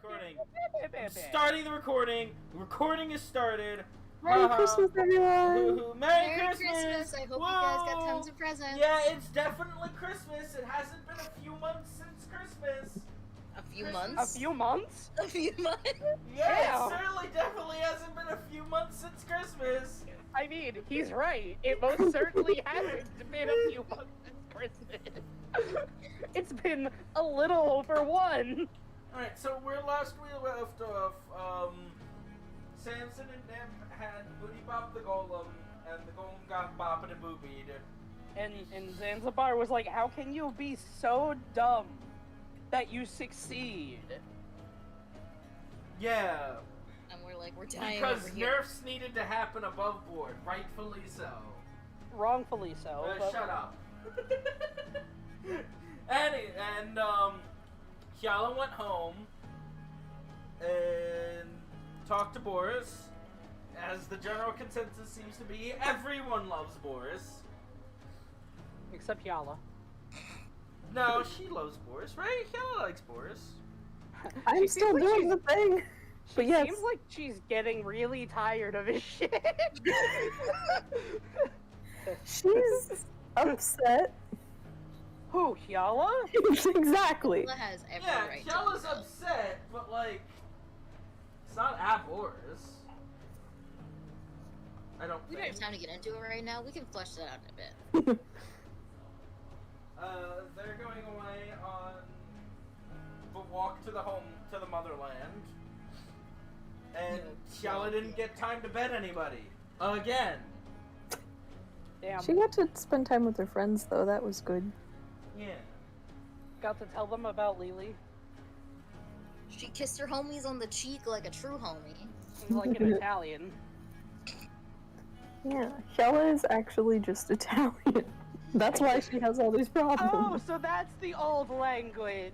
recording. Starting the recording. The recording is started. Merry Christmas, everyone! Merry Christmas! I hope you guys got tons of presents. Yeah, it's definitely Christmas. It hasn't been a few months since Christmas. A few months? A few months? A few months? Yeah, it certainly definitely hasn't been a few months since Christmas. I mean, he's right. It most certainly hasn't been a few months since Christmas. It's been a little over one. Alright, so we left off, Samson and them had Booty Bop the Golem, and the Golem got bopped and boobied. And Zanzibar was like, how can you be so dumb that you succeed? Yeah. And we're like, we're dying because over here. nerfs needed to happen above board, rightfully so. Wrongfully so. Shut up. and Kiala went home and talked to Boris. As the general consensus seems to be, everyone loves Boris. Except Yala. No, she loves Boris, right? Kiala likes Boris. I'm still doing the thing. But yes. Seems like she's getting really tired of his shit. She's upset. Who, Yala? Exactly. Kiala has every Yeah, right Kiala's to upset, but like, it's not at Boris. I don't We think. don't have time to get into it right now. We can flesh that out in a bit. They're going away on the walk to the motherland. And Kiala didn't get time to bed anybody. Again. Damn. She got to spend time with her friends, though. That was good. Yeah. Got to tell them about Lily. She kissed her homies on the cheek like a true homie. Like an Italian. Yeah, Shella is actually just Italian. That's why she has all these Oh, problems. so that's the old language.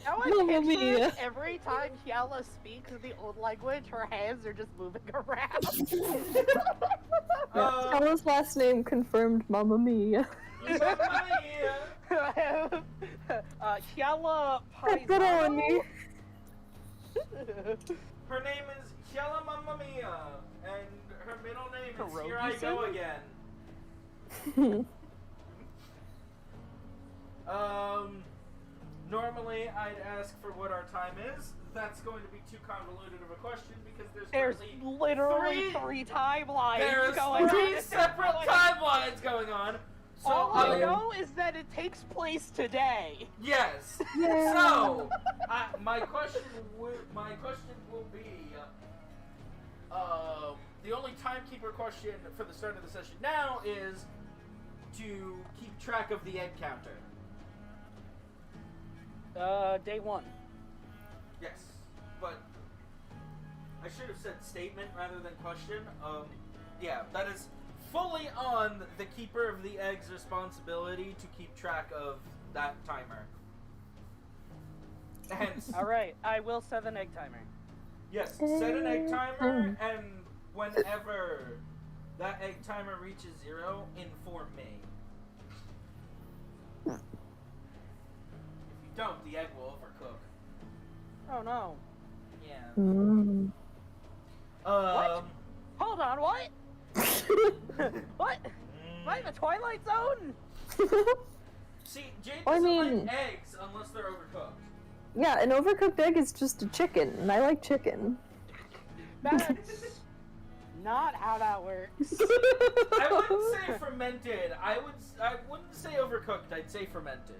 Now Mamma I mia. picture every time Yala speaks the old language, her hands are just moving around. Shella's last name confirmed Mamma Mia. Mamma mia! Yala Pepperoni. Her name is Kiala Mamma Mia, and her middle name is Here I Pierogi-san? Go Again. Normally I'd ask for what our time is. That's going to be too convoluted of a question because There's currently literally three timelines there's going three on. separate timelines going on. So All I know is that it takes place today. yes. Yeah. So my question will be the only timekeeper question for the start of the session now is to keep track of the egg counter. Day one. Yes, but I should have said statement rather than question. Yeah, that is fully on the keeper of the egg's responsibility to keep track of that timer. Hence, Alright, I will set an egg timer. yes, set an egg timer, and whenever that egg timer reaches 0, inform me. If you don't, the egg will overcook. Oh no. Yeah. Mm. What? Hold on, what? What? Am I in the Twilight Zone? See, Jade I doesn't mean- like eggs unless they're overcooked. Yeah, an overcooked egg is just a chicken, and I like chicken. That's not how that works. I wouldn't say fermented. I wouldn't say overcooked. I'd say fermented.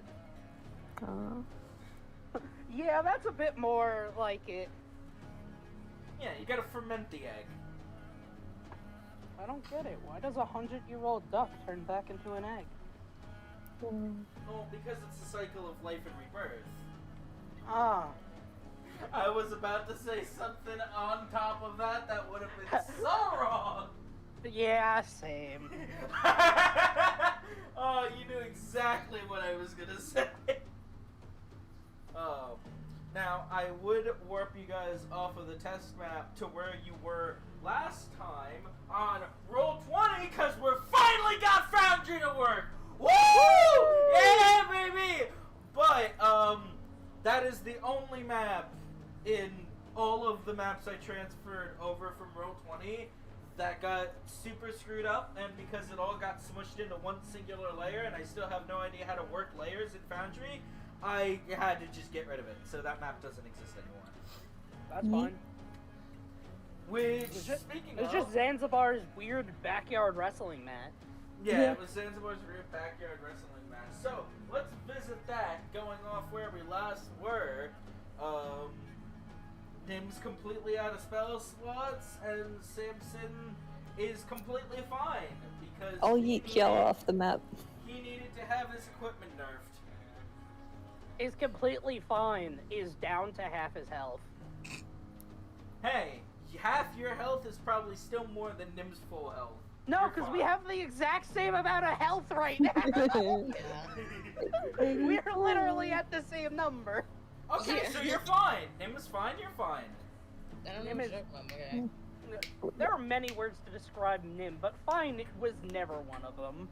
Yeah, that's a bit more like it. Yeah, you gotta ferment the egg. I don't get it. Why does a 100-year-old duck turn back into an egg? Well, because it's a cycle of life and rebirth. Ah. I was about to say something on top of that would have been so wrong. Yeah, same. Oh, you knew exactly what I was gonna say. Oh. Now, I would warp you guys off of the test map to where you were last time on roll 20, because we finally got Foundry to work! Woo! Yeah, baby! But, that is the only map in all of the maps I transferred over from Roll20 that got super screwed up, and because it all got smushed into one singular layer, and I still have no idea how to work layers in Foundry, I had to just get rid of it. So that map doesn't exist anymore. That's fine. Which, It's just Zanzibar's weird backyard wrestling mat. Yeah, it was Zanzibar's weird backyard wrestling match. So, let's visit that, going off where we last were. Nim's completely out of spell slots, and Samson is completely fine, because I'll yeet Kiala off the map. he needed to have his equipment nerfed. Is completely fine. Is down to half his health. Hey, half your health is probably still more than Nim's full health. No, You're because fine. we have the exact same amount of health right now. We're literally at the same number. Okay, Yeah. so you're fine. Nim is fine, you're fine. I don't know Nim what is- you're talking about, okay. There are many words to describe Nim, but fine was never one of them.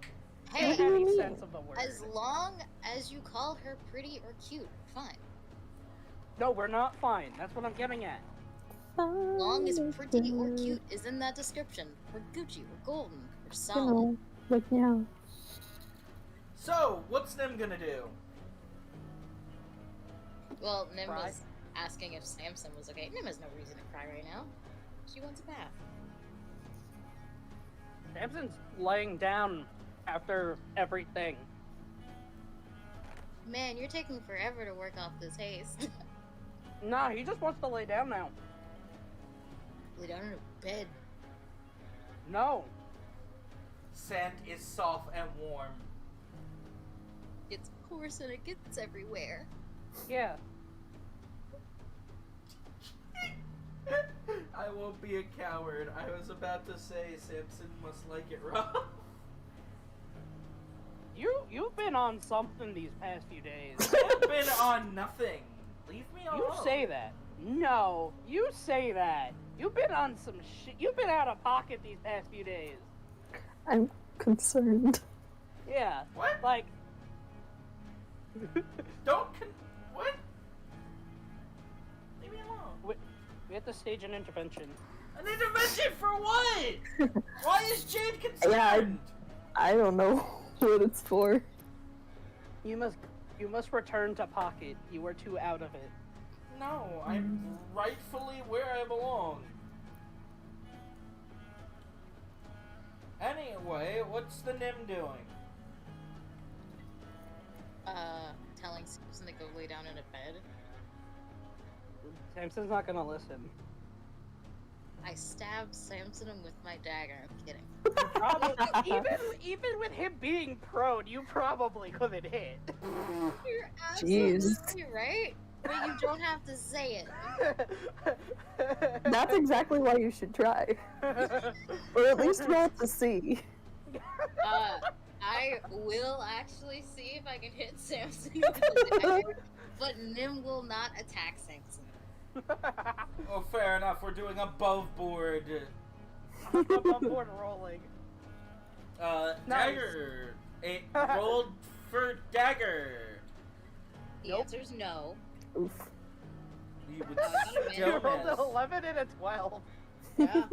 Hey, In any sense of the word. as long as you call her pretty or cute, fine. No, we're not fine. That's what I'm getting at. Long as pretty or cute is in that description, we're Gucci, we're golden, we're You solid. know, like yeah. So, what's Nim gonna do? Well, Nim Cry? was asking if Samson was okay. Nim has no reason to cry right now. She wants a bath. Samson's laying down after everything. Man, you're taking forever to work off this haste. Nah, he just wants to lay down now. Lay down in a bed. No. Sand is soft and warm. It's coarse and it gets everywhere. Yeah. I won't be a coward. I was about to say Samson must like it rough. You've been on something these past few days. I've been on nothing. Leave me alone. You say that. No, you say that. You've been on some shit. You've been out of pocket these past few days. I'm concerned. Yeah. What? Like, What? Leave me alone. we have to stage an intervention. An intervention for what? Why is Jade concerned? I don't know what it's for. You must return to pocket. You are too out of it. No, I'm rightfully where I belong. Anyway, what's the Nim doing? Telling Samson to go lay down in a bed. Samson's not gonna listen. I stabbed Samson with my dagger. I'm kidding. Probably, even with him being prone, you probably couldn't hit. You're Jeez. absolutely right, but you don't have to say it. That's exactly why you should try. Or at least roll to see. I will actually see if I can hit Samson with the dagger, but Nim will not attack Samson. Oh, fair enough. We're doing above board. Above board rolling. Nice. Dagger. It rolled for dagger. The Nope. answer's no. Oof. You would You You still rolled miss. an 11 and a 12. Yeah.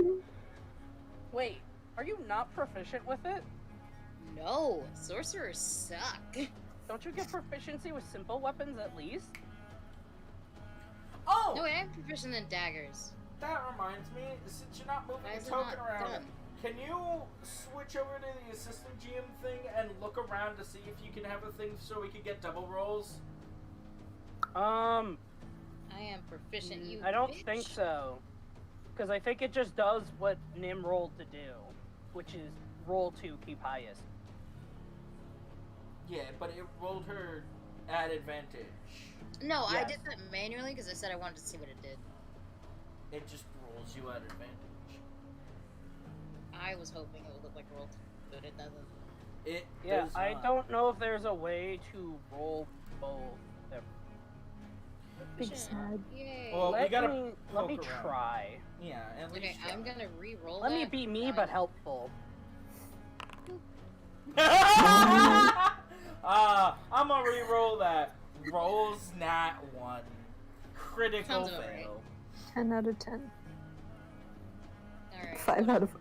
Wait, are you not proficient with it? No, sorcerers suck. Don't you get proficiency with simple weapons at least? Oh, No, I am proficient in daggers. that reminds me. Since you're not moving Why the is it token not around, done? can you switch over to the assistant GM thing and look around to see if you can have a thing so we could get double rolls? I am proficient, you I don't bitch. think so. Because I think it just does what Nim rolled to do, which is roll to keep highest. Yeah, but it rolled her at advantage. No, I Yes. did that manually because I said I wanted to see what it did. It just rolls you at advantage. I was hoping it would look like roll, but it doesn't. It Yeah, does I not. don't know if there's a way to roll both. Big Proficient. sad. Yay. Well, we gotta let me poke around. try. Yeah, at least. Okay, I'm gonna re-roll Let me that. be me, but helpful. I'm gonna re-roll that. Rolls nat 1. critical Sounds about right. fail. 10 out of 10. Alright. 5 out of 5.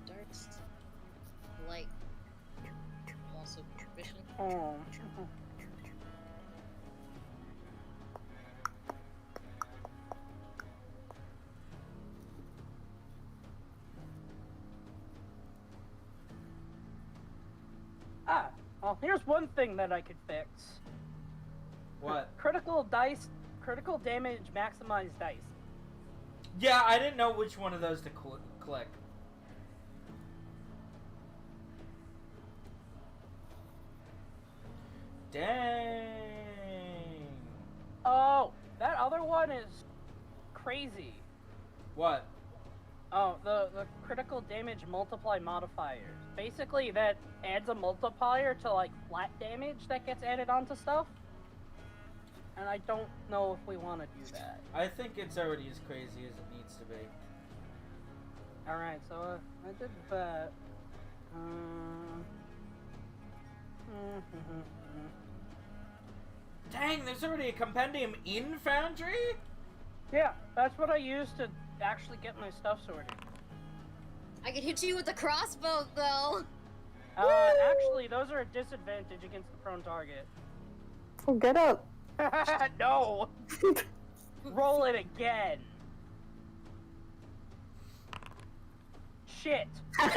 Darts. Light. Also proficient. Oh. Ah, well, here's one thing that I could fix. What? Critical damage maximized dice. Yeah, I didn't know which one of those to click. Dang. Oh, that other one is crazy. What? Oh, the critical damage multiply modifiers. Basically, that adds a multiplier to, like, flat damage that gets added onto stuff. And I don't know if we want to do that. I think it's already as crazy as it needs to be. Alright, so I did that. Dang, there's already a compendium in Foundry? Yeah, that's what I used to actually get my stuff sorted. I could hit you with a crossbow, though. Actually, those are a disadvantage against the prone target. Oh, get up. No! Roll it again. Shit. If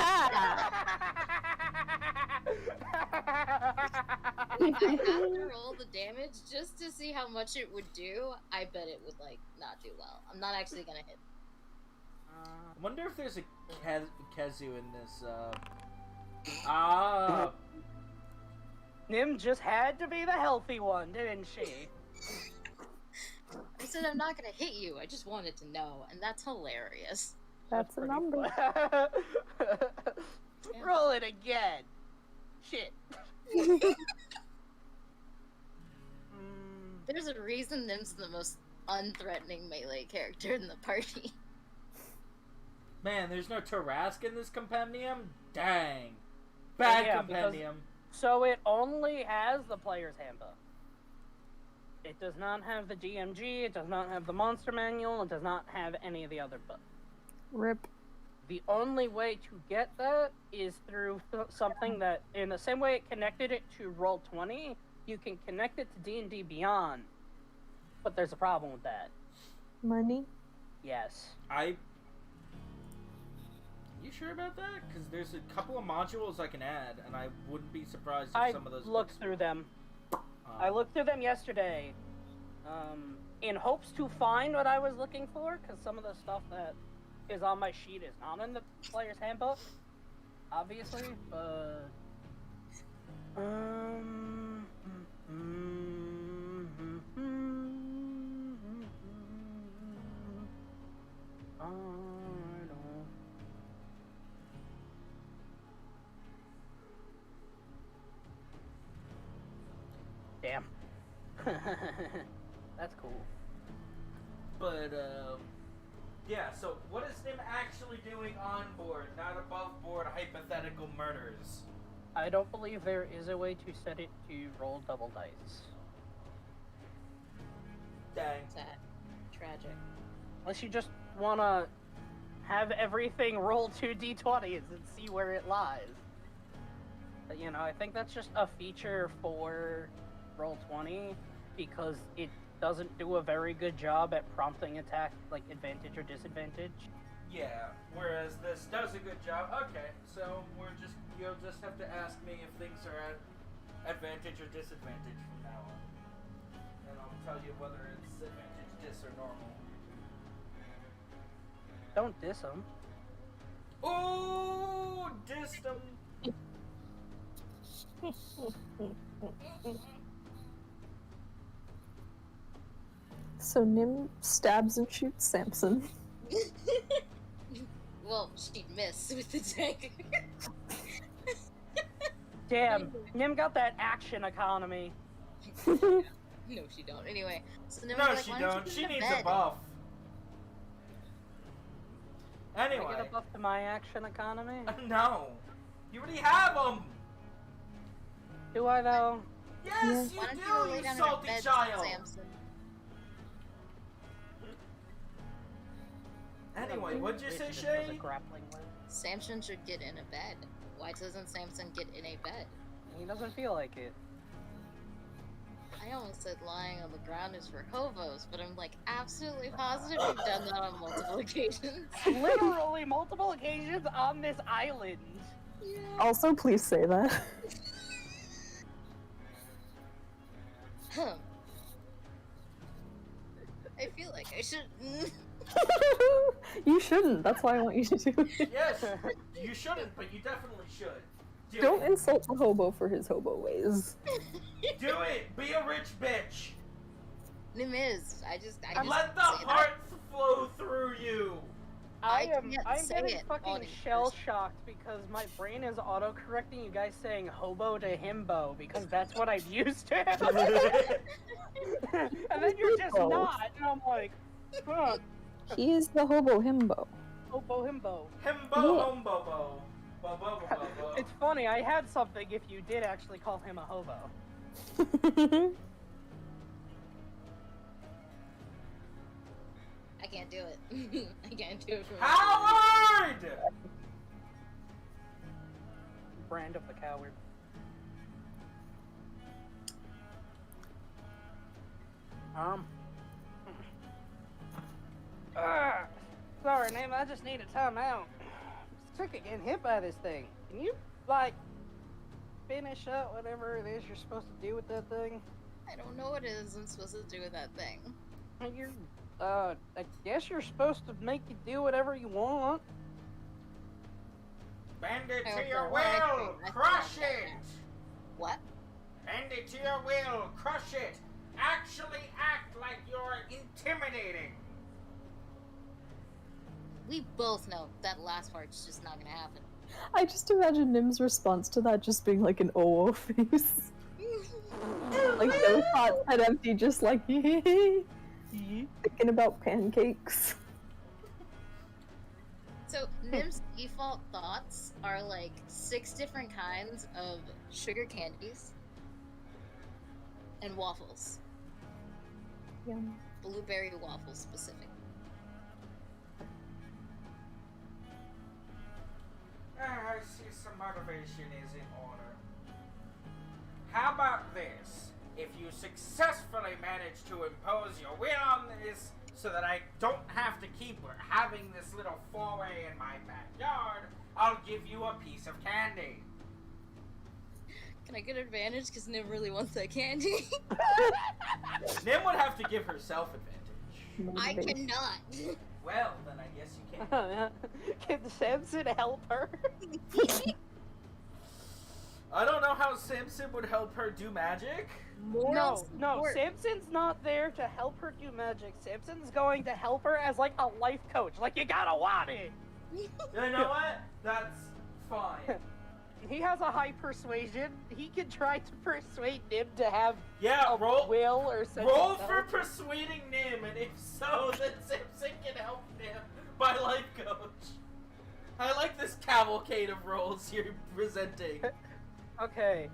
I have to roll the damage just to see how much it would do, I bet it would, like, not do well. I'm not actually gonna hit. I wonder if there's a Kezu in this, Nim just had to be the healthy one, didn't she? I said I'm not gonna hit you, I just wanted to know, and that's hilarious. That's a pretty number. Roll it again. Shit. There's a reason Nim's the most unthreatening melee character in the party. Man, there's no Tarask in this compendium? Dang. Bad Yeah, compendium. So it only has the player's handbook. It does not have the DMG, it does not have the monster manual, it does not have any of the other books. Rip. The only way to get that is through something that, in the same way it connected it to Roll20, you can connect it to D&D Beyond. But there's a problem with that. Money? Yes. You sure about that? Because there's a couple of modules I can add, and I wouldn't be surprised if I some of those looked books- through them. I looked through them yesterday, in hopes to find what I was looking for, because some of the stuff that is on my sheet is not in the player's handbook, obviously, but... Damn. That's cool. But, yeah, so what is Nim actually doing on board, not above board hypothetical murders? I don't believe there is a way to set it to roll double dice. Dang. Sad. Tragic. Unless you just want to have everything roll 2d20s and see where it lies. But, you know, I think that's just a feature for Roll20 because it doesn't do a very good job at prompting attack, like, advantage or disadvantage. Yeah, whereas this does a good job. Okay, so you'll just have to ask me if things are at advantage or disadvantage from now on. And I'll tell you whether it's advantage, dis, or normal. Don't diss them. Ooh, dissed 'em. So Nim stabs and shoots Samson. Well, she'd miss with the dagger. Damn, Nim got that action economy. No, she don't. Anyway, so then No, we're like, she why don't don't. you She go to needs bed? a buff. I Anyway. get a buff to my action economy? No. You already have them. Do I, though? Yes, Why don't you you go do, lay you down in your salty bed, child. Samson? Anyway, what'd you say, Which was a Shay? grappling with. Samson should get in a bed. Why doesn't Samson get in a bed? He doesn't feel like it. I almost said lying on the ground is for hobos, but I'm like absolutely positive we've done that on multiple occasions. Literally multiple occasions on this island. Yeah. Also, please say that. I feel like I should. You shouldn't. That's why I want you to do it. Yes, you shouldn't, but you definitely should. Do Don't it. insult the hobo for his hobo ways. Do it. Be a rich bitch. Nim is. I just Let the say that. hearts flow through you. I I'm can't say getting it fucking on shell shocked because my brain is auto correcting you guys saying hobo to himbo because that's what I'm used to. And then you're just Himbo. not, and I'm like, fuck, He is the hobo himbo. hobo himbo. Himbo Yeah. hombo bo. Bo bo bo bo bo. It's funny, I had something if you did actually call him a hobo. I can't do it. I can't do it. For Howard! Brand of the coward. Sorry, name. I just need a timeout. I'm sick of getting hit by this thing. Can you, like, finish up whatever it is you're supposed to do with that thing? I don't know what it is I'm supposed to do with that thing. You're, I guess you're supposed to make you do whatever you want. Bend it I to don't your know what I will. think. I Crush think I it. can. What? Bend it to your will. Crush it. Actually act like you're intimidating. We both know that last part's just not gonna happen. I just imagine Nim's response to that just being like an oh face. Like no thoughts head empty, just like thinking about pancakes. So, Nim's default thoughts are like 6 different kinds of sugar candies and waffles. Yum. Blueberry waffles specific. I see some motivation is in order. How about this? If you successfully manage to impose your will on this so that I don't have to keep having this little foray in my backyard, I'll give you a piece of candy. Can I get advantage? Because Nim really wants that candy. Nim would have to give herself advantage. I Motivation. cannot. Well, then I guess you can. Can Samson help her? I don't know how Samson would help her do magic. Moral No, support. Samson's not there to help her do magic. Samson's going to help her as like a life coach. Like, you gotta want it. You know what? That's fine. He has a high persuasion. He can try to persuade Nim to have Yeah, a roll will or something. Roll for persuading Nim, and if so, then Samson can help Nim by life coach. I like this cavalcade of rolls you're presenting. Okay,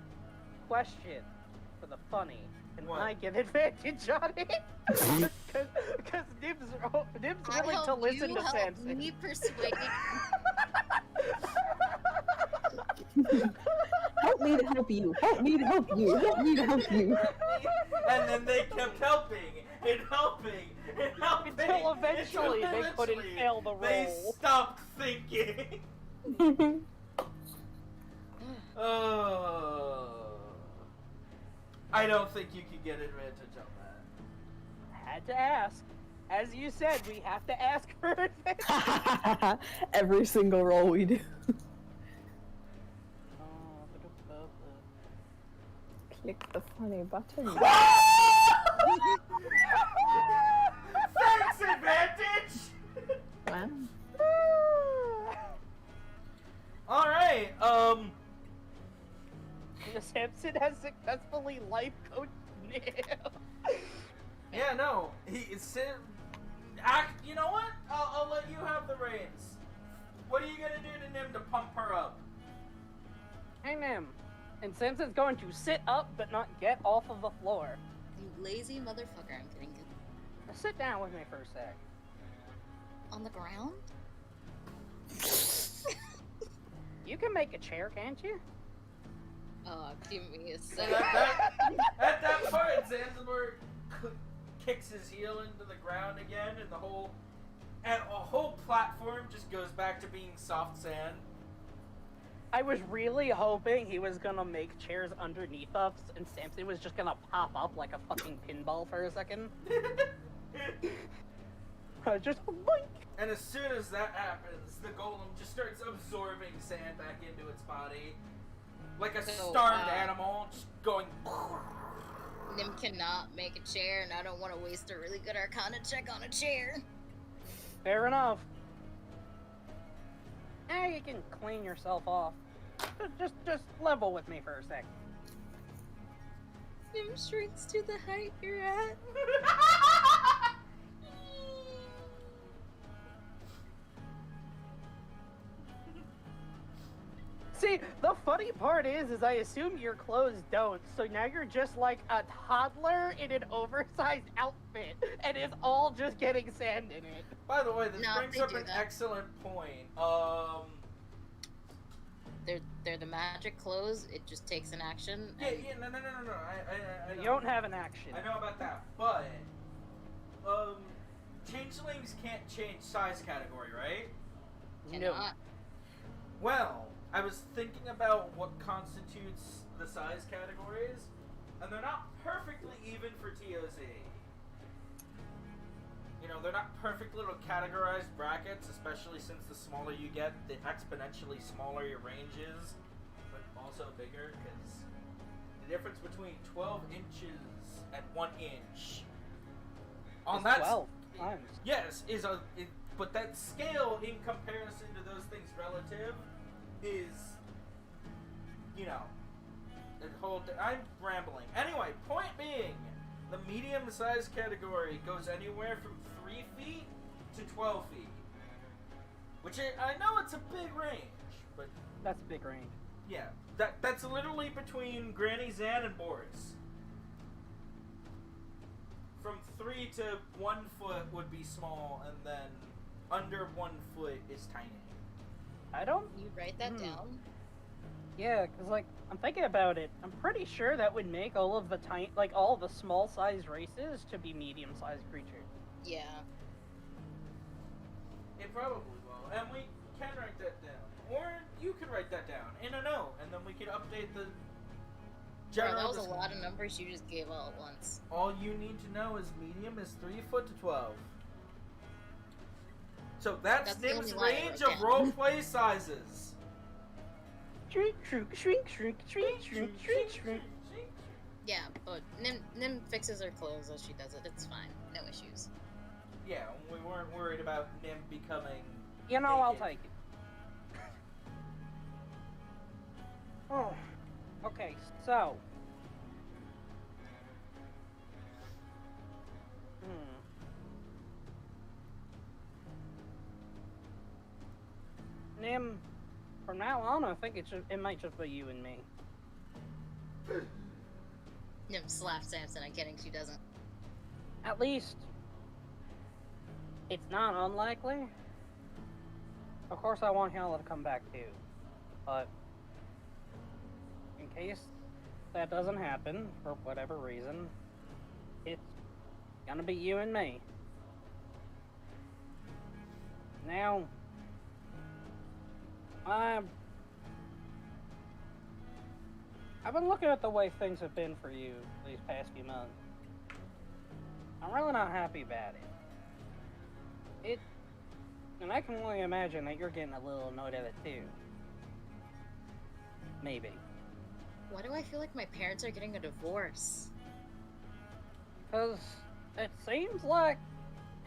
question for the funny. Can What? I get advantage on it? Because Nim's I willing to help listen you to help Samson. me persuade. Help me to help you. Help me to help you. Help me to help you. And then they kept helping and helping and helping Until eventually until they couldn't eventually fail the They roll. stopped thinking. I don't think you can get advantage on that. Had to ask. As you said, we have to ask for advantage. Every single roll we do. Click the funny button. Thanks, advantage. Wow. All right. Samson has successfully life coached Nim. Yeah, no. You know what? I'll let you have the reins. What are you gonna do to Nim to pump her up? Hey, Nim. And Samson's going to sit up but not get off of the floor. You lazy motherfucker, I'm kidding. Now sit down with me for a sec. On the ground? You can make a chair, can't you? Give me a And second. at that point, Zanzibar kicks his heel into the ground again, and a whole platform just goes back to being soft sand. I was really hoping he was gonna make chairs underneath us, and Samson was just gonna pop up like a fucking pinball for a second. Just boink. And as soon as that happens, the golem just starts absorbing sand back into its body. Like a starved animal, just going... Nim cannot make a chair, and I don't want to waste a really good Arcana check on a chair. Fair enough. Now you can clean yourself off. Just level with me for a sec. Nim shrinks to the height you're at. See, the funny part is I assume your clothes don't, so now you're just like a toddler in an oversized outfit, and it's all just getting sand in it. By the way, this No, brings they up do an that. excellent point. They're the magic clothes. It just takes an action. Yeah, and- yeah, no. I You know. don't have an action. I know about that, but changelings can't change size category, right? No. Cannot. Well, I was thinking about what constitutes the size categories, and they're not perfectly even for TOZ. You know, they're not perfect little categorized brackets, especially since the smaller you get, the exponentially smaller your range is, but also bigger, because the difference between 12 inches and 1 inch on It's that 12 times. yes but that scale in comparison to those things relative is, you know, I'm rambling. Anyway, point being, the medium size category goes anywhere from 3 feet to 12 feet. Which I know it's a big range, but That's big range. yeah, that's literally between Granny Zan and Boris. From 3 to 1 foot would be small, and then under 1 foot is tiny. I don't... You write that down. Yeah, because, like, I'm thinking about it. I'm pretty sure that would make all of the all the small-sized races to be medium-sized creatures. Yeah. It probably will, and we can write that down. Or you can write that down in a note, and then we can update the Bro, general. that was a lot of numbers you just gave all at once. All you need to know is medium is 3 foot to 12. So that's That's the Nim's only line I range wrote of down. roleplay sizes. Shrink, shrink, shrink, shrink, shrink, shrink, shrink, shrink. Yeah, but Nim fixes her clothes as she does it. It's fine. No issues. Yeah, we weren't worried about Nim becoming. You know, I'll naked. take it. Oh, okay, so. Nim, from now on, I think it might just be you and me. Nim slaps Samson. I'm kidding. She doesn't. At least, it's not unlikely. Of course, I want y'all to come back too, but in case that doesn't happen for whatever reason, it's gonna be you and me. Now, I've been looking at the way things have been for you these past few months. I'm really not happy about it. And I can only imagine that you're getting a little annoyed at it too. Maybe. Why do I feel like my parents are getting a divorce? Because it seems like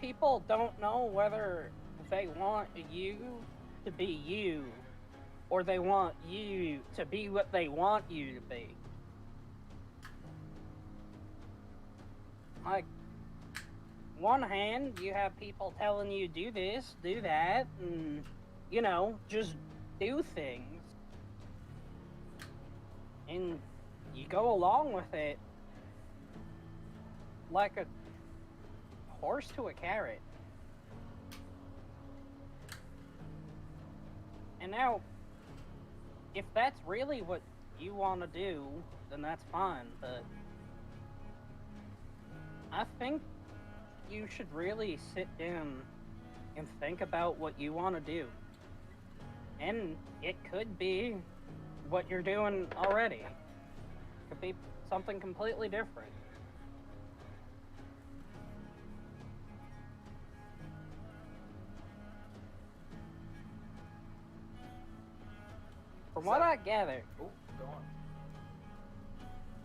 people don't know whether they want you to be you, or they want you to be what they want you to be. Like, one hand, you have people telling you do this, do that, and, you know, just do things. And you go along with it like a horse to a carrot. And now, if that's really what you want to do, then that's fine, but I think you should really sit down and think about what you want to do. And it could be what you're doing already. It could be something completely different. From what I gather, Oh, go on.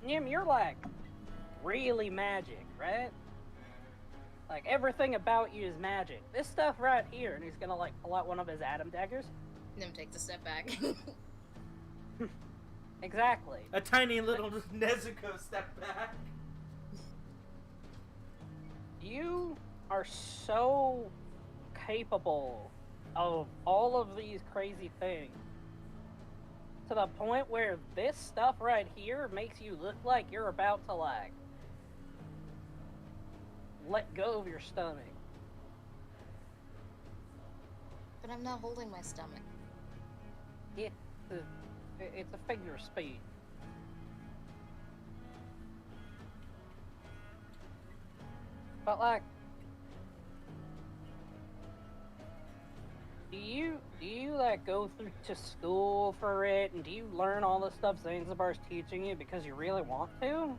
Nim, you're like really magic, right? Like everything about you is magic. This stuff right here, and he's gonna like pull out one of his Adam daggers. Nim takes a step back. Exactly. A tiny little Nezuko step back. You are so capable of all of these crazy things to the point where this stuff right here makes you look like you're about to like let go of your stomach. But I'm not holding my stomach. It's a figure of speech. But like, do you like go through to school for it, and do you learn all the stuff Zanzibar's teaching you because you really want to?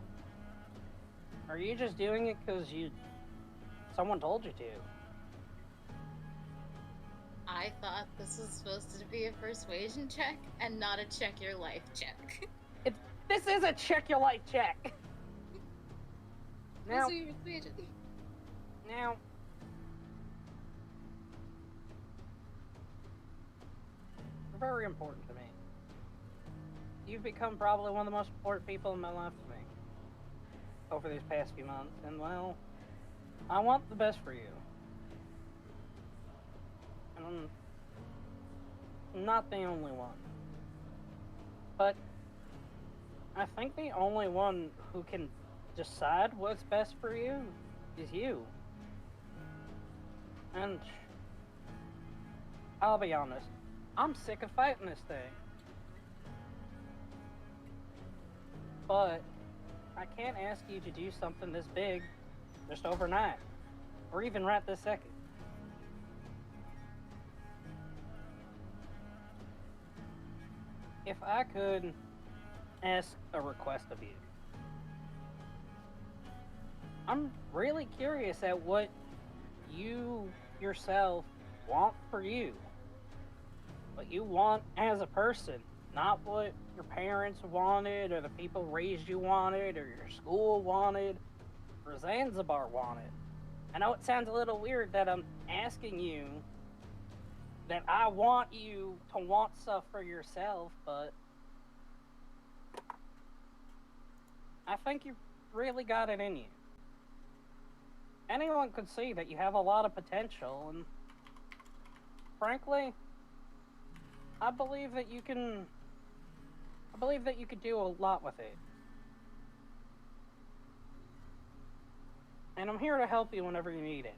Or are you just doing it because someone told you to? I thought this was supposed to be a persuasion check and not a check your life check. This is a check your life check. Now, So you persuaded. Now, you're very important to me. You've become probably one of the most important people in my life to me over these past few months, and well, I want the best for you. And I'm not the only one. But I think the only one who can decide what's best for you is you. And I'll be honest, I'm sick of fighting this thing. But I can't ask you to do something this big just overnight, or even right this second. If I could ask a request of you, I'm really curious at what you yourself want for you. What you want as a person, not what your parents wanted, or the people raised you wanted, or your school wanted, or Zanzibar wanted. I know it sounds a little weird that I'm asking you that I want you to want stuff for yourself, but I think you really got it in you. Anyone could see that you have a lot of potential, and frankly, I believe that you could do a lot with it. And I'm here to help you whenever you need it.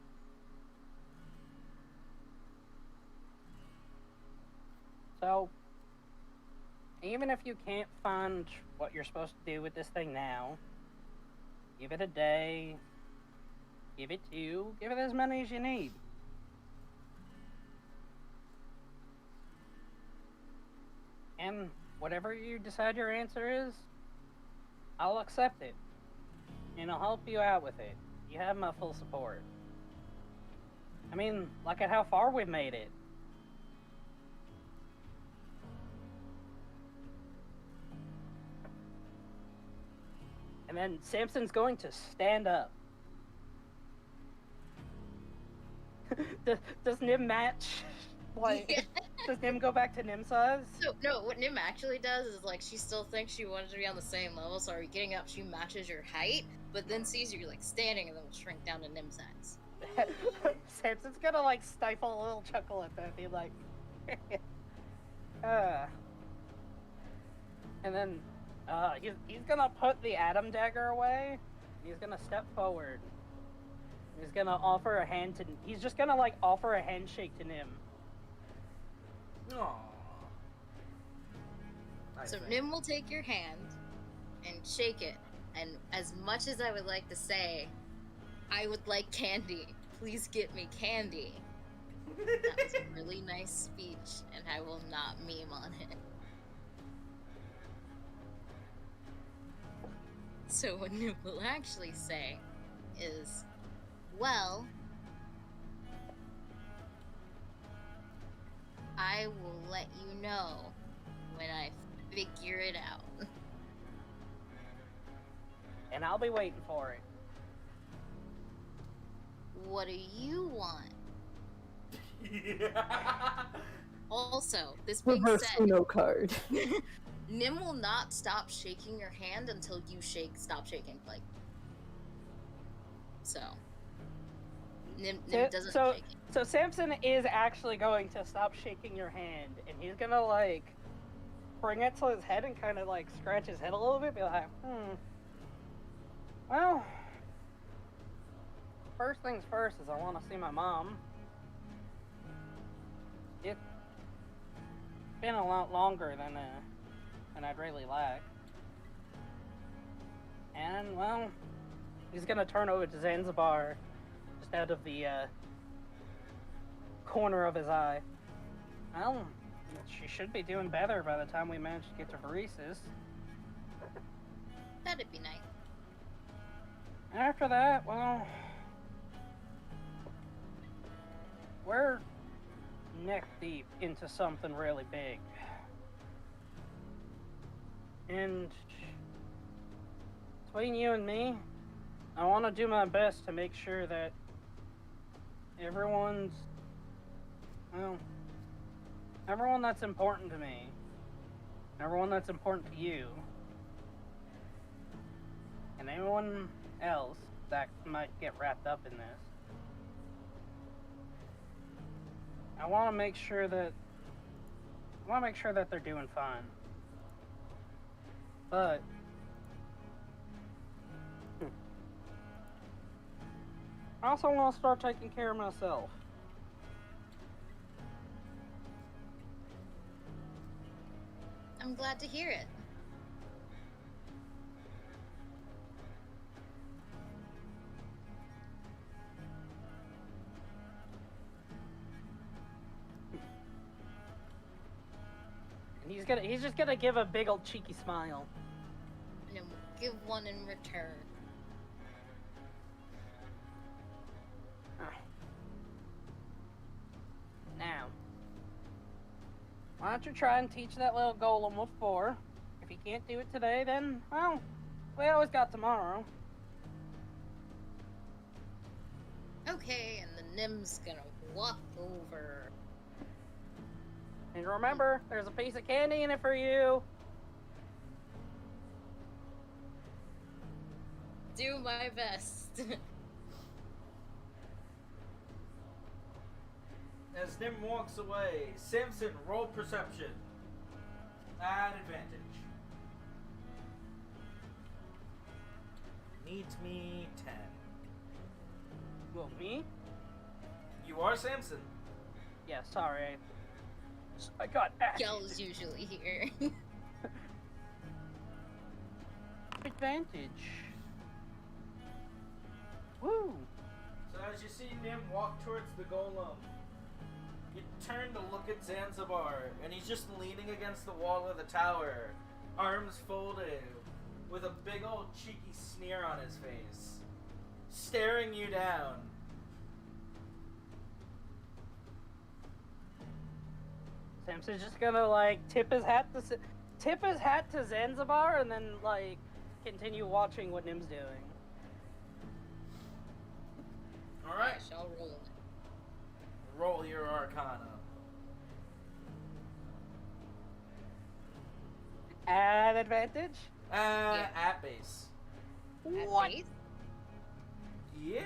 So, even if you can't find what you're supposed to do with this thing now, give it a day, give it 2, give it as many as you need. And whatever you decide your answer is, I'll accept it. And I'll help you out with it. You have my full support. I mean, look at how far we've made it. And then Samson's going to stand up. Does Nim match? Like, does Nim go back to Nim size? So, no, what Nim actually does is, like, she still thinks she wanted to be on the same level, so getting up, she matches your height, but then sees you, like, standing, and then will shrink down to Nim size. Samson's gonna, like, stifle a little chuckle at that, be like, And then, he's gonna put the Adam dagger away, he's gonna step forward. He's gonna offer a hand to, he's just gonna, like, offer a handshake to Nim. Aww. So think. Nim will take your hand and shake it, and as much as I would like to say, I would like candy. Please get me candy. That was a really nice speech, and I will not meme on it. So what Nim will actually say is, well, I will let you know when I figure it out. And I'll be waiting for it. What do you want? Yeah. Also, this being Reverse said, Uno card. Nim will not stop shaking your hand until you stop shaking, like. So. Nim doesn't so, shake it. so Samson is actually going to stop shaking your hand, and he's gonna, like, bring it to his head and kind of, like, scratch his head a little bit, be like, well, first things first is I want to see my mom. It's been a lot longer than I'd really like. And, well, he's gonna turn over to Zanzibar just out of the corner of his eye. Well, she should be doing better by the time we manage to get to Varises. That'd be nice. After that, well, we're neck deep into something really big. And between you and me, I want to do my best to make sure that everyone that's important to me, everyone that's important to you, and anyone else that might get wrapped up in this, I want to make sure that they're doing fine. But I also want to start taking care of myself. I'm glad to hear it. And he's just gonna give a big old cheeky smile. And then we'll give one in return. Now, why don't you try and teach that little golem what for? If he can't do it today, then, well, we always got tomorrow. Okay, and the Nim's gonna walk over. And remember, there's a piece of candy in it for you. Do my best. As Nim walks away, Samson, roll perception. At advantage. Needs me 10. Well, me? You are Samson. Yeah, sorry. I got axed. Gel's usually here. Advantage. Woo! So as you see Nim walk towards the golem, you turn to look at Zanzibar, and he's just leaning against the wall of the tower, arms folded, with a big old cheeky sneer on his face, staring you down. Samson's just gonna like tip his hat to Zanzibar and then like continue watching what Nim's doing. Alright, I shall roll. roll your arcana. At advantage? At base. At What? base? Yeah?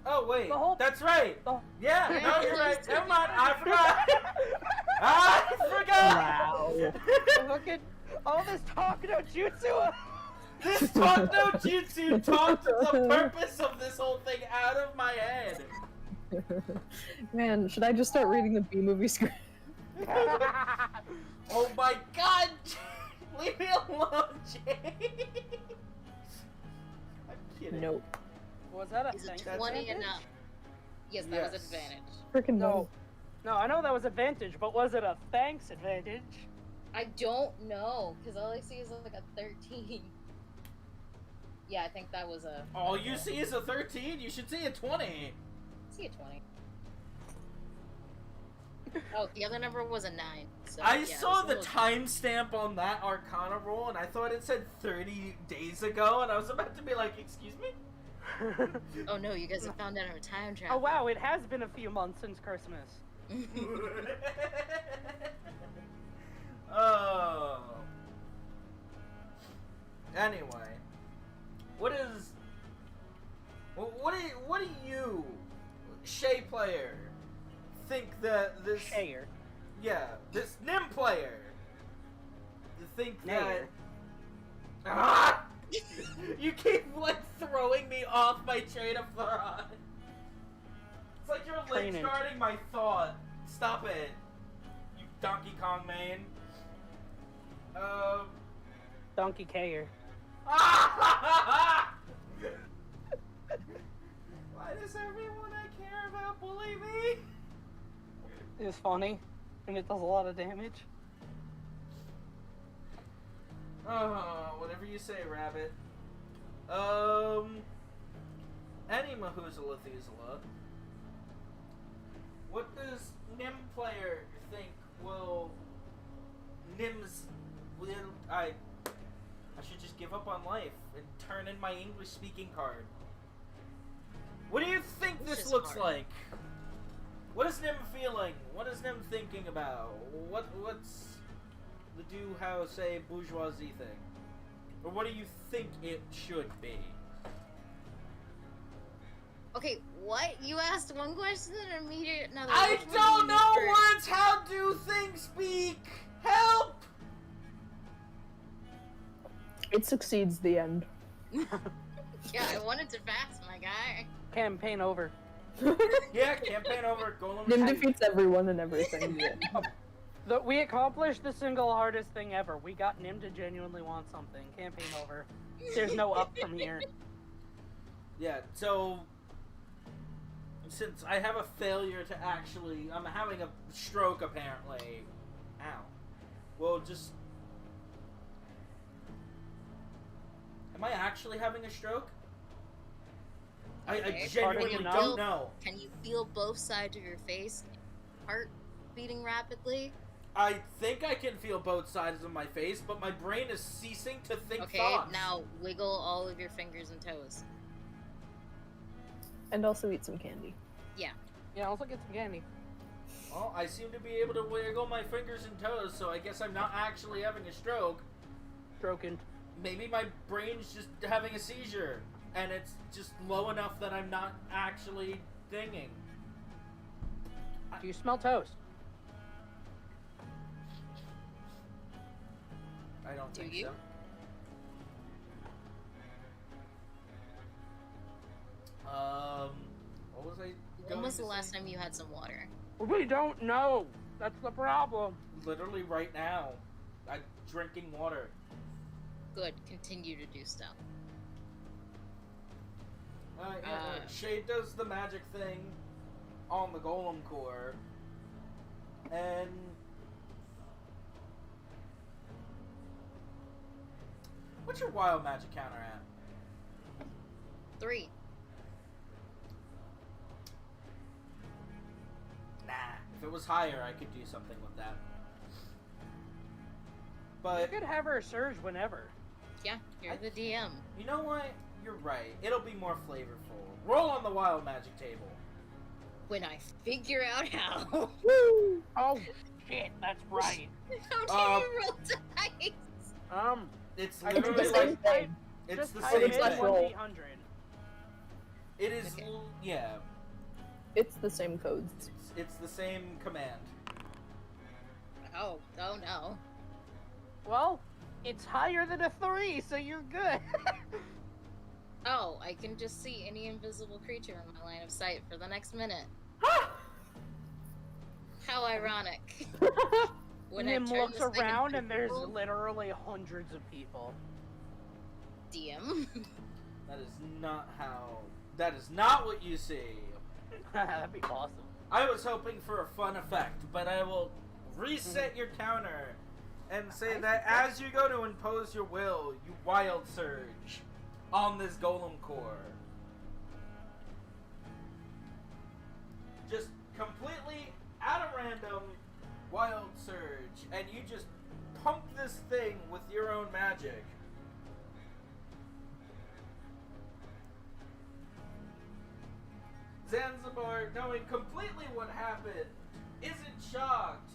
Oh, wait, The whole- that's right! the- Yeah, no, you're right, never mind, I forgot! I forgot! Wow. Fucking all this talk no jutsu. This talk no jutsu talked the purpose of this whole thing out of my head. Man, should I just start reading the B-movie script? Oh my god! Leave me alone, Jay. I'm kidding. Nope. Was that a Is thanks a 20 advantage? enough? Yes, that was Yes. advantage. Freaking No. No, I know that was advantage, but was it a thanks advantage? I don't know, because all I see is like a 13. Yeah, I think that was a... All you see is a 13. You should see a 20. I see a 20. Oh, the other number was a 9. So, I yeah, saw it was the a little- timestamp on that Arcana roll, and I thought it said 30 days ago, and I was about to be like, excuse me? Oh no, you guys have found out I'm a time Oh traveler. wow, it has been a few months since Christmas. Oh. Anyway, what do you, Shay player, think that this Shayer. this Nim player, you think that Nayer. Ah! You keep like throwing me off my train of thought. It's like you're Train late it. guarding my thought. Stop it, you Donkey Kong man. Donkey Kayer. Why does everyone I care about bully me? It's funny, and it does a lot of damage. Oh, whatever you say, Rabbit. Any Mahuzalathuzala. What does Nim player think will I should just give up on life and turn in my English speaking card. What do you think Which this is looks hard. like? What is Nim feeling? What is Nim thinking about? What's the do how say bourgeoisie thing? Or what do you think it should be? Okay, what? You asked one question and immediately another. I Which one do don't you know need first? words! How do things speak? Help! It succeeds the end. Yeah, I wanted to fast, my guy. Campaign over. Yeah, campaign over, Golem. Nim defeats everyone and everything. The end. We accomplished the single hardest thing ever. We got Nim to genuinely want something. Campaign over. There's no up from here. Yeah, so since I have a failure to actually, I'm having a stroke apparently. Ow. Well, just. Am I actually having a stroke? I Okay. genuinely Can you don't feel- know. Can you feel both sides of your face? Heart beating rapidly? I think I can feel both sides of my face, but my brain is ceasing to think Okay, thoughts. now wiggle all of your fingers and toes. And also eat some candy. Yeah, also get some candy. Well, I seem to be able to wiggle my fingers and toes, so I guess I'm not actually having a stroke. Stroking. Maybe my brain's just having a seizure, and it's just low enough that I'm not actually dinging. Do you smell toast? I don't Do think you? so. What was I When going was to the last say? time you had some water? We don't know. That's the problem. Literally right now. I'm drinking water. Good, continue to do stuff. Shade does the magic thing on the Golem core, and what's your wild magic counter at? 3. Nah, if it was higher, I could do something with that. You But could have her surge whenever. Yeah, you're the DM. you know what? You're right. It'll be more flavorful. Roll on the wild magic table. When I figure out how. Woo! Oh shit, that's right. How do you roll dice? It's I It's literally the just same like thing. it's just the type same in Let's thing. roll. 1d100. It is Okay. yeah. It's the same codes. It's the same command. Oh no. Well, it's higher than a 3, so you're good. Oh, I can just see any invisible creature in my line of sight for the next minute. How ironic. When I Nim turn looks this thing around and there's invisible, literally hundreds of people. DM. That is not how. That is not what you see. That'd be awesome. I was hoping for a fun effect, but I will reset your counter and say that as you go to impose your will, you wild surge on this golem core. Just completely at a random wild surge, and you just pump this thing with your own magic. Zanzibar, knowing completely what happened, isn't shocked,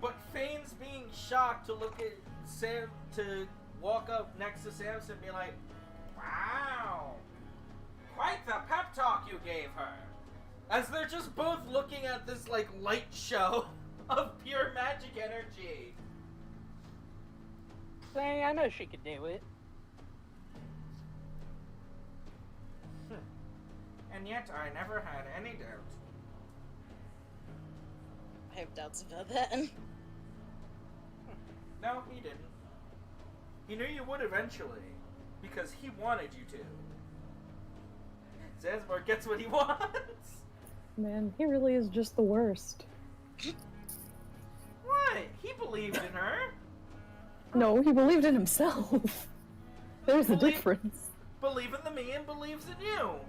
but feigns being shocked to look at Sam, to walk up next to Samson and be like, "Wow, quite the pep talk you gave her." As they're just both looking at this, like, light show of pure magic energy. Saying, I know she could do it. And yet I never had any doubt. I have doubts about that. No, he didn't. He knew you would eventually, because he wanted you to. Zanzibar gets what he wants. Man, he really is just the worst. What? He believed in her. No, he believed in himself. There's a Believe- difference. Believe in the me and believes in you.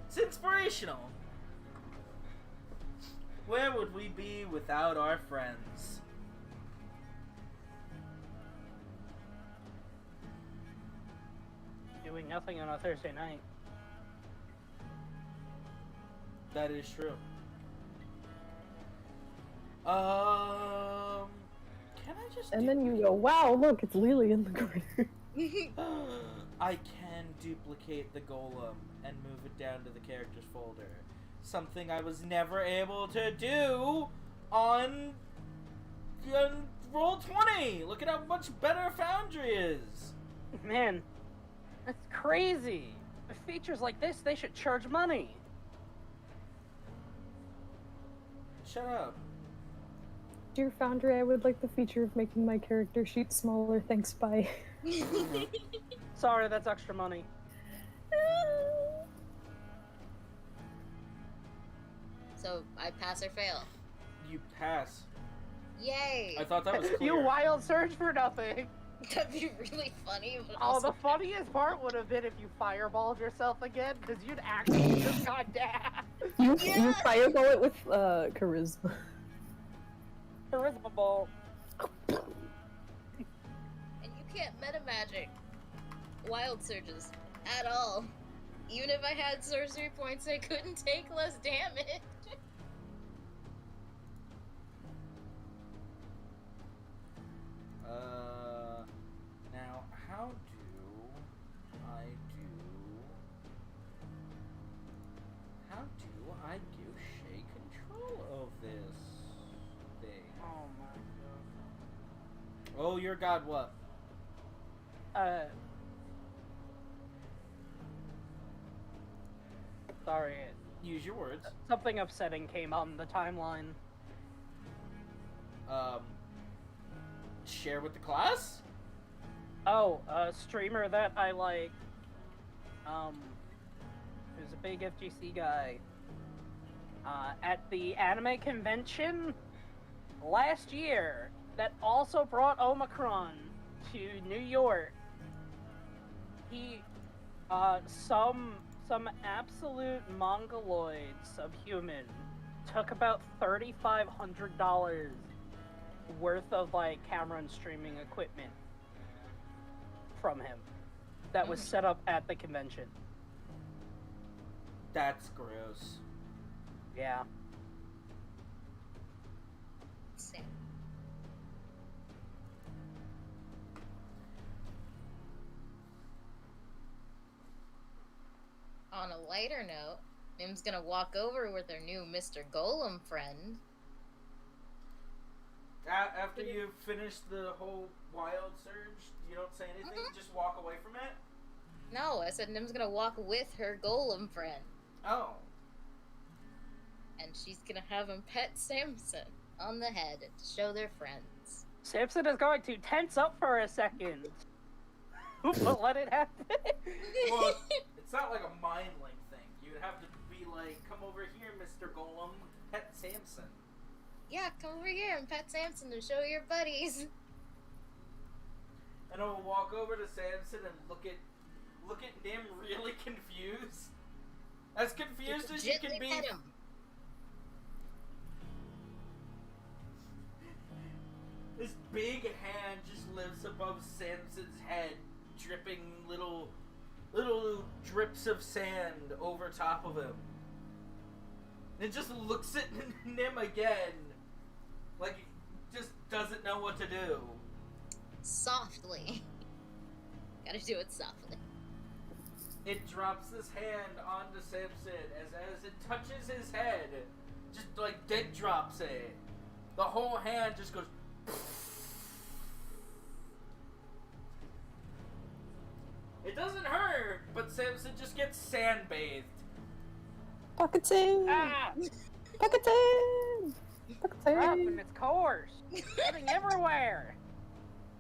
It's inspirational. Where would we be without our friends? Doing nothing on a Thursday night. That is true. Can I just And then you go, wow, look, it's Lily in the corner. I can duplicate the golem and move it down to the characters folder. Something I was never able to do on Roll20. Look at how much better Foundry is. Man, that's crazy. With features like this, they should charge money. Shut up. Dear Foundry, I would like the feature of making my character sheet smaller, thanks, bye. Sorry, that's extra money. So I pass or fail. You pass. Yay! I thought that was clear. You wild surge for nothing. That'd be really funny. But Oh, also the funniest part would have been if you fireballed yourself again, because you'd actually just got dabbed. You Yeah. fireball it with charisma. Charisma ball. And you can't meta magic wild surges at all. Even if I had sorcery points, I couldn't take less damage. Now, how do I give Shay control of this thing? Oh my Oh, your god, what? god. Sorry. Use your words. Something upsetting came on the timeline. Share with the class? Oh, a streamer that I like, who's a big FGC guy, at the anime convention last year that also brought Omicron to New York. He, some absolute mongoloid subhuman took about $3,500 worth of like camera and streaming equipment from him that was set up at the convention. That's gross. Yeah. Same. On a lighter note, Nim's gonna walk over with her new Mr. Golem friend. After you finish the whole wild surge, you don't say anything, you just walk away from it? No, I said Nim's gonna walk with her Golem friend. Oh. and she's gonna have him pet Samson on the head to show their friends. Samson is going to tense up for a second. But let it happen. Well, it's not like a mind link thing. You'd have to be like, come over here, Mr. Golem, pet Samson. Yeah, come over here and pet Samson to show your buddies. And I'll walk over to Samson and look at Nim really confused. As confused as you can be. Pet him. This big hand just lives above Samson's head, dripping little drips of sand over top of him. And just looks at Nim again, like he just doesn't know what to do. Softly. Gotta do it softly. It drops his hand onto Samson as it touches his head, just like dead drops it. The whole hand just goes. It doesn't hurt, but Samson just gets sand bathed. Pocket sand! Ah! Pocket sand! Pocket Crap, sand! and it's coarse. Getting everywhere.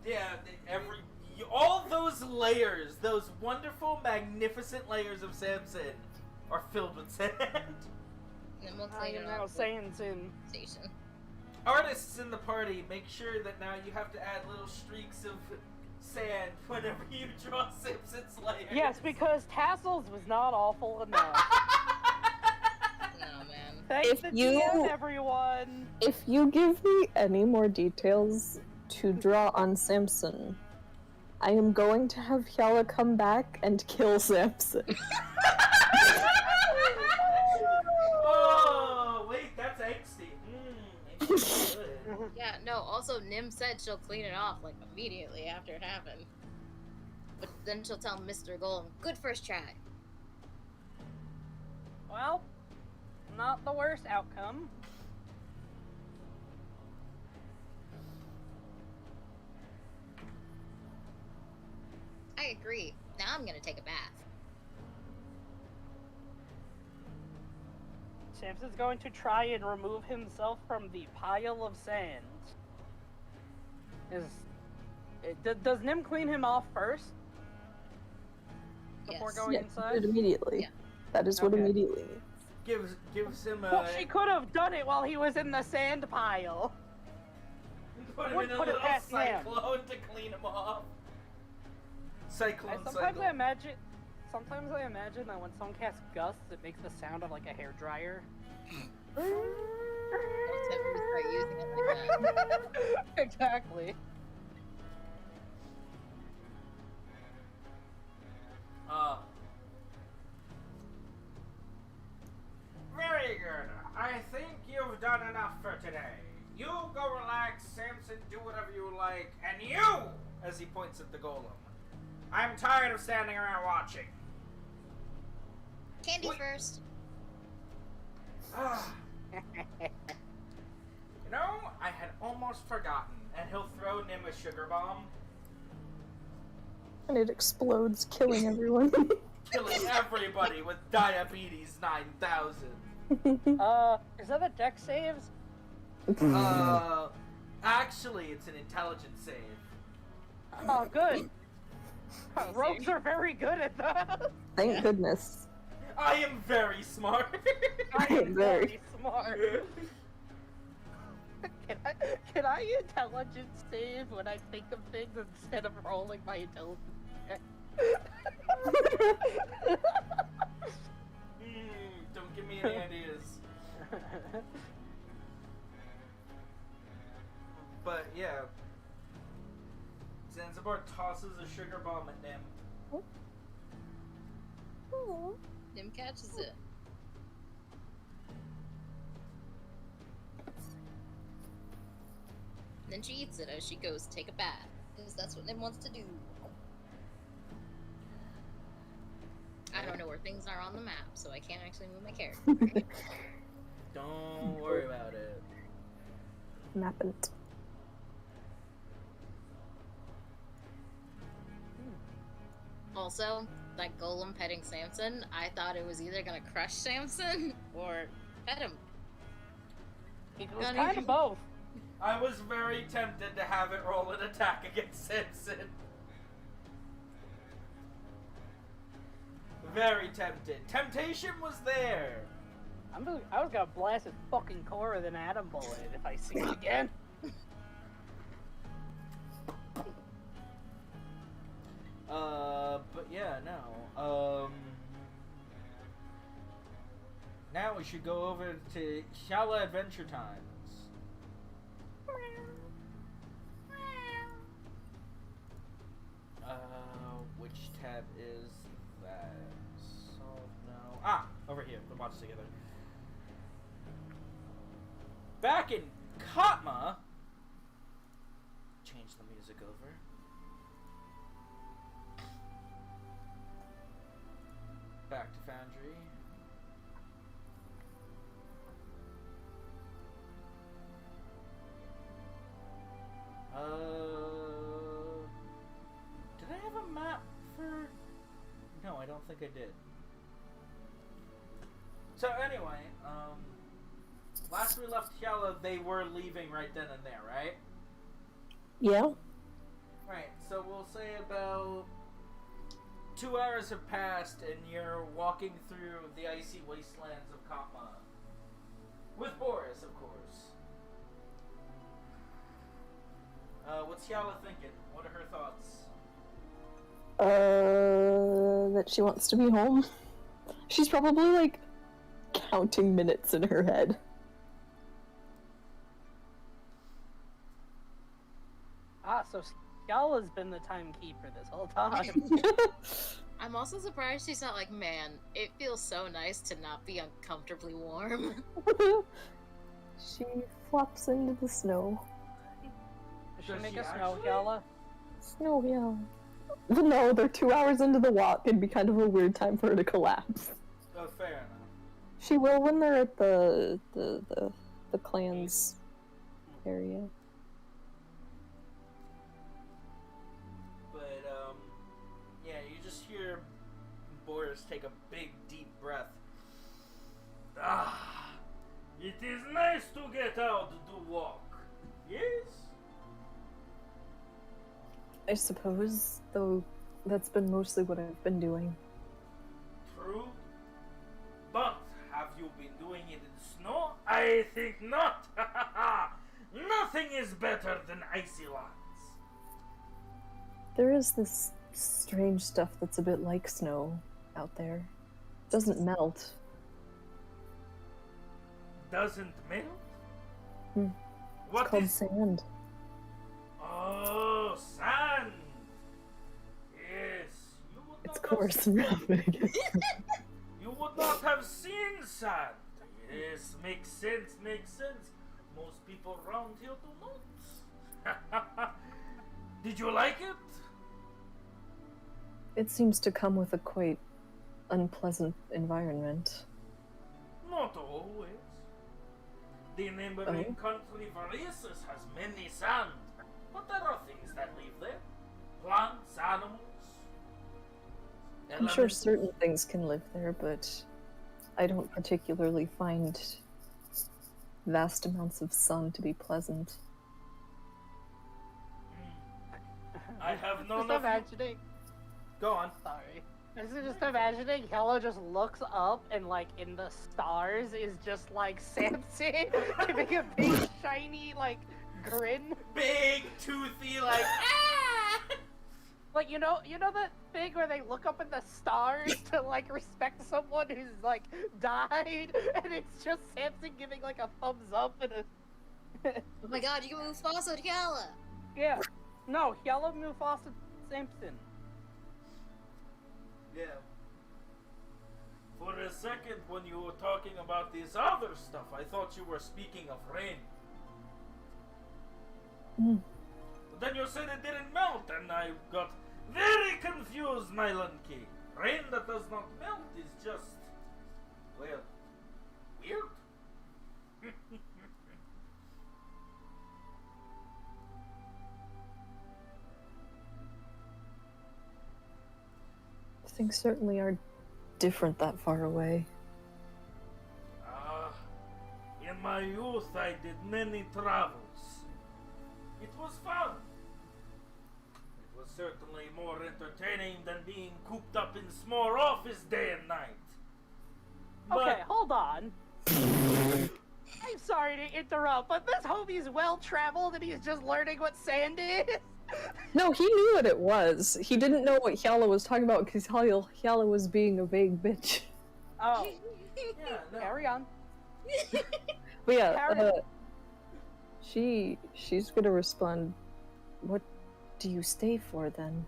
Yeah, all those layers, those wonderful, magnificent layers of Samson, are filled with sand. And then we'll I clean am it now up. Samson. Station. Artists in the party, make sure that now you have to add little streaks of sand whenever you draw Samson's layers. Yes, because tassels was not awful enough. No, man. Thanks If the you- DM, everyone. If you give me any more details to draw on Samson, I am going to have Hyala come back and kill Samson. Oh, wait, that's angsty. Angsty good. Yeah, no, also Nim said she'll clean it off, like, immediately after it happened. But then she'll tell Mr. Golem, good first try. Well, not the worst outcome. I agree. Now I'm gonna take a bath. Samson's going to try and remove himself from the pile of sand. Does Nim clean him off first? Before Yes. going Yeah, inside? do it immediately. Yeah. That is what Okay. immediately means. Gives him a. Well, she could have done it while he was in the sand pile. Put him would in a put it little past him. cyclone to clean him off. Cyclone. Sometimes cycle. I imagine that when someone casts gusts, it makes the sound of like a hairdryer. Don't ever start using it like that. Exactly. Very good. I think you've done enough for today. You go relax, Samson, do whatever you like, and you, as he points at the golem. I'm tired of standing around watching. Candy Wait. first. Ah. You know, I had almost forgotten, and he'll throw Nim a sugar bomb, And it explodes, killing everyone. killing everybody with diabetes 9000. Is that a deck saves? Actually, it's an intelligence save. Oh, good. Rogues are very good at that. Thank goodness. I am very smart. I am Very. very smart. Can I intelligence save when I think of things instead of rolling my intelligence check? Don't give me any ideas. But yeah, Zanzibar tosses a sugar bomb at Nim. Nim catches it. And then she eats it as she goes to take a bath. Because that's what Nim wants to do. I don't know where things are on the map, so I can't actually move my character. Don't worry about it. Mappant. Also, that golem petting Samson, I thought it was either gonna crush Samson or pet him. It was Not kind even- of both. I was very tempted to have it roll an attack against Simpson. Very tempted. Temptation was there. I was gonna blast his fucking core with an atom bullet if I see it again. But yeah, no. Now we should go over to Shala Adventure Times. Which tab is that? So no. Ah, over here. The watch together. Back in Katma. Change the music over. Back to Foundry. Did I have a map for... No, I don't think I did. So anyway, last we left Hyala, they were leaving right then and there, right? Yeah. Right, so we'll say about 2 hours have passed and you're walking through the icy wastelands of Katma. With Boris, of course. What's Hyala thinking? What are her thoughts? That she wants to be home. She's probably like counting minutes in her head. Ah, so Scala's been the timekeeper this whole time. I'm also surprised she's not like, man, it feels so nice to not be uncomfortably warm. She flops into the snow. Should Does make she a snow actually? Scala. Snow, yeah. But no, they're 2 hours into the walk. It'd be kind of a weird time for her to collapse. Oh, fair enough. She will when they're at the clans area. But, yeah, you just hear Boris take a big, deep breath. Ah, it is nice to get out to walk. Yes? I suppose, though, that's been mostly what I've been doing. True. But have you been doing it in snow? I think not. Nothing is better than icy lands. There is this strange stuff that's a bit like snow out there. Doesn't melt. Doesn't melt? Hmm. What It's called is... sand. Oh, sand. Yes. You would It's not coarse and rubbing. You would not have seen sand. Yes, makes sense, makes sense. Most people around here do not. Did you like it? It seems to come with a quite unpleasant environment. Not always. The neighboring country Varisus has many sand, but there are things that live there. Plants, animals. I'm sure elements. certain things can live there, but I don't particularly find vast amounts of sun to be pleasant. I have known Just of you. imagining. Go on. Sorry. I was just imagining Hello just looks up and like in the stars is just like Samson giving a big shiny like grin. Big, toothy, like, ah! Like you know that thing where they look up in the stars to like respect someone who's like died, and it's just Samson giving like a thumbs up and a Oh my god, you can move Fosso to Gala! yeah. No, Yellow Mufasa Simpson. Yeah. For a second, when you were talking about this other stuff, I thought you were speaking of rain. Mm. But then you said it didn't melt, and I got very confused, Mylan King. Rain that does not melt is just, well, weird. Things certainly are different that far away. In In my youth, I did many travels. It was fun. It was certainly more entertaining than being cooped up in a small office day and night. Okay, hold on. I'm sorry to interrupt, but this homie's well-traveled and he's just learning what sand is? No, he knew what it was. He didn't know what Hyala was talking about because Hyala was being a vague bitch. Oh, Yeah, no. carry on. But yeah, Karen. she's gonna respond. What do you stay for then?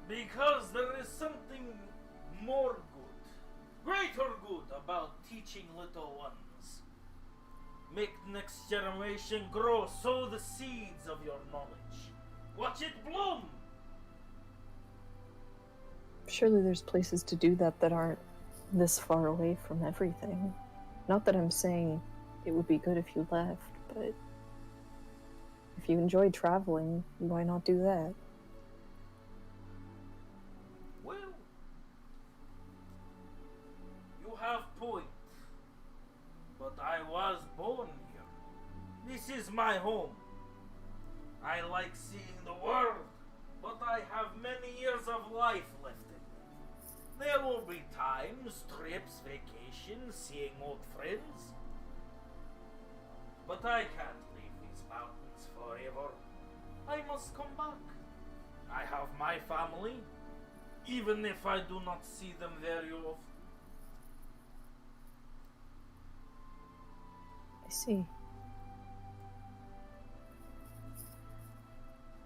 Because there is something more good, greater good about teaching little ones. Make next generation grow, sow the seeds of your knowledge. Watch it bloom. Surely there's places to do that that aren't this far away from everything. Not that I'm saying it would be good if you left, but if you enjoy traveling, why not do that? Well, you have point. But I was born here. This is my home. I like seeing the world, but I have many years of life left in me. There will be times, trips, vacations, seeing old friends. But I can't leave these mountains forever. I must come back. I have my family, even if I do not see them very often. I see.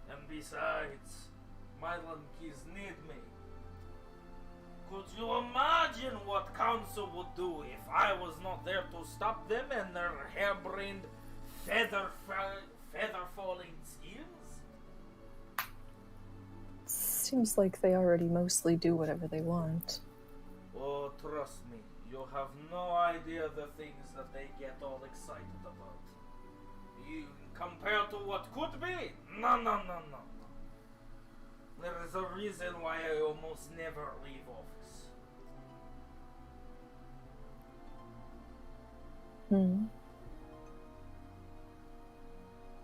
And besides, my Lankies need me. Could you imagine what council would do if I was not there to stop them and their harebrained, feather-falling schemes? Seems like they already mostly do whatever they want. Oh, trust me, you have no idea the things that they get all excited about. You compared to what could be? No. There is a reason why I almost never leave office.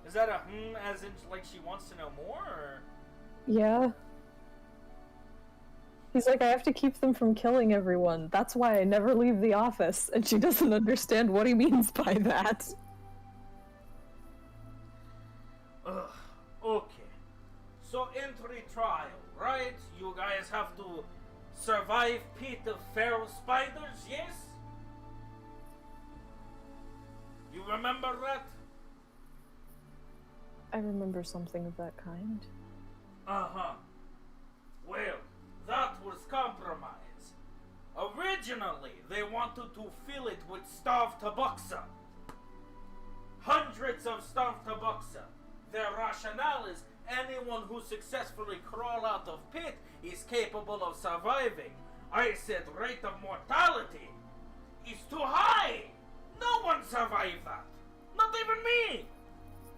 Is that a as in like she wants to know more? Or? Yeah. He's like, I have to keep them from killing everyone. That's why I never leave the office. And she doesn't understand what he means by that. Ugh, okay. So entry trial, right? You guys have to survive pit of feral spiders, yes? You remember that? I remember something of that kind. Uh-huh. Well, that was compromise. Originally, they wanted to fill it with starved tabaxa. Hundreds of starved tabaxa. Their rationale is anyone who successfully crawl out of pit is capable of surviving. I said rate of mortality is too high. No one survived that. Not even me.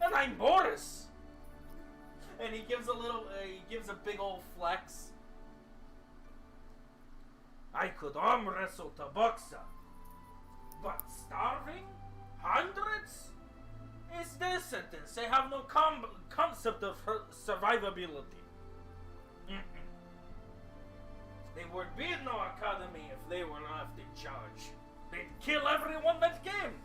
And I'm Boris. And he gives a big old flex. I could arm wrestle tabaxa. But starving? Hundreds? It's their sentence. They have no concept of survivability. There would be no academy if they were left in charge. They'd kill everyone that came.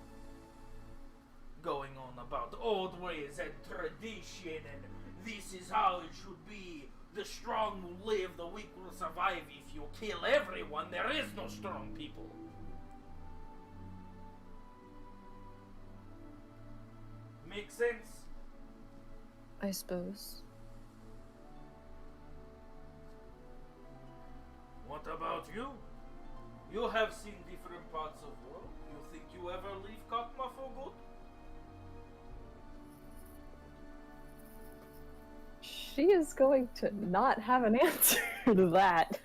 Going on about old ways and tradition and this is how it should be. The strong will live, the weak will survive. If you kill everyone, there is no strong people. Make sense? I suppose. What about you? You have seen different parts of the world. You think you ever leave Katma for good? She is going to not have an answer to that.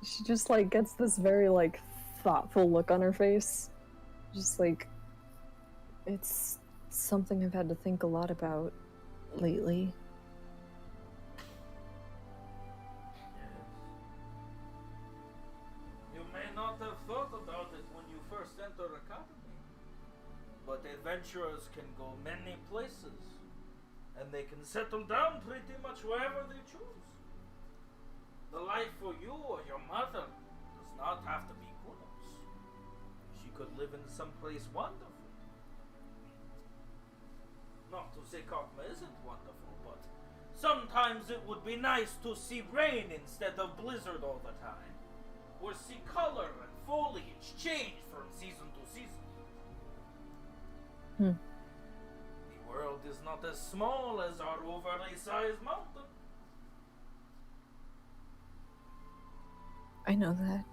She just like gets this very like thoughtful look on her face. Just like, it's something I've had to think a lot about lately. Yes. You may not have thought about it when you first Center Academy. But adventurers can go many places, and they can settle down pretty much wherever they choose. The life for you or your mother does not have to be Kunos. She could live in some place wonderful. Not to say Kakma isn't wonderful, but sometimes it would be nice to see rain instead of blizzard all the time. Or see color and foliage change from season to season. The world is not as small as our overly sized mountain. I know that.